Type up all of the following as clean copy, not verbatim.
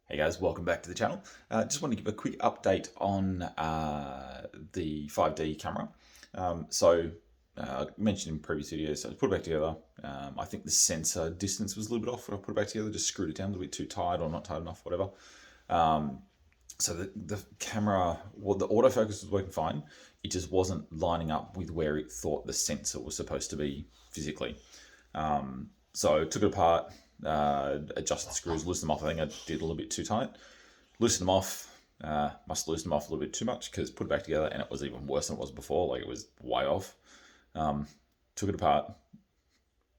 Hey guys, welcome back to the channel. Just want to give a quick update on the 5D camera. I mentioned in previous videos, so I put it back together. I think the sensor distance was a little bit off when I put it back together, just screwed it down a little bit too tight or not tight enough, whatever. So the camera, well, the autofocus was working fine. It just wasn't lining up with where it thought the sensor was supposed to be physically. So took it apart, adjusted the screws, loosened them off. I think I did a little bit too tight. Loosened them off. Must have loosened them off a little bit too much because put it back together and it was even worse than it was before. Like it was way off. Took it apart.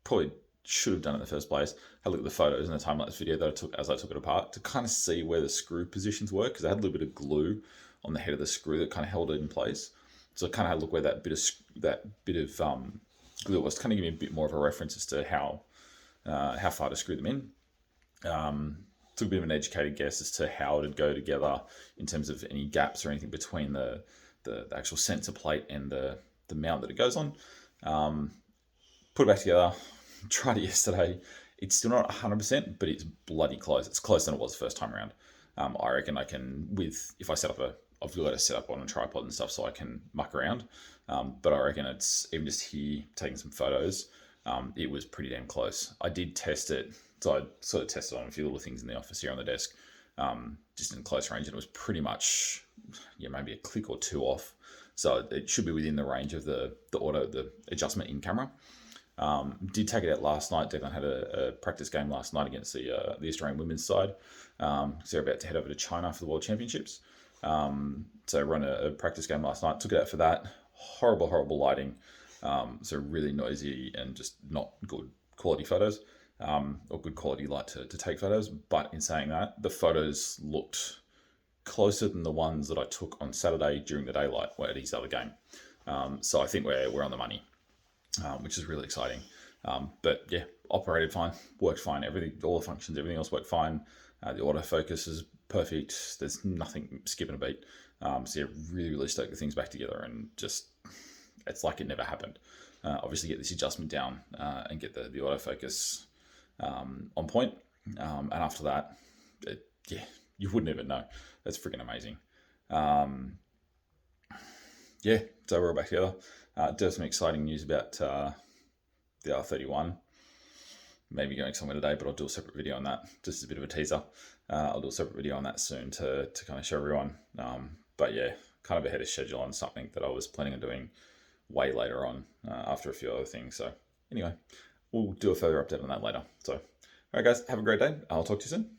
Probably should have done it in the first place. Had a look at the photos in the time-lapse video that I took as I took it apart to kind of see where the screw positions were because I had a little bit of glue on the head of the screw that kind of held it in place. So I kind of had a look where that bit of glue was, kind of give me a bit more of a reference as to how far to screw them in. Took a bit of an educated guess as to how it'd go together in terms of any gaps or anything between the actual sensor plate and the mount that it goes on. Put it back together, tried it yesterday. It's still not 100%, but it's bloody close. It's closer than it was the first time around. I reckon I can, if I set up I've got to set up on a tripod and stuff so I can muck around. But I reckon it's, even just here, taking some photos, it was pretty damn close. I did test it, so I sort of tested on a few little things in the office here on the desk, just in close range, and it was pretty much, maybe a click or two off. So it should be within the range of the adjustment in camera. Did take it out last night. Declan had a practice game last night against the Australian women's side. So they're about to head over to China for the World Championships. So run a practice game last night. Took it out for that. Horrible lighting. So really noisy and just not good quality photos, or good quality light to take photos. But in saying that, the photos looked closer than the ones that I took on Saturday during the daylight at his other game. So I think we're on the money, which is really exciting. But yeah, operated fine, worked fine. Everything, all the functions, everything else worked fine. The autofocus is perfect. There's nothing skipping a beat. So yeah, really stoked the things back together, and just it's like it never happened. Obviously, get this adjustment down and get the autofocus on point. And after that, you wouldn't even know. That's freaking amazing. So we're all back together. Do have some exciting news about the R31. Maybe going somewhere today, but I'll do a separate video on that. Just a bit of a teaser. I'll do a separate video on that soon to kind of show everyone. But yeah, kind of ahead of schedule on something that I was planning on doing way later on after a few other things. So anyway, we'll do a further update on that later. So, all right, guys, have a great day. I'll talk to you soon.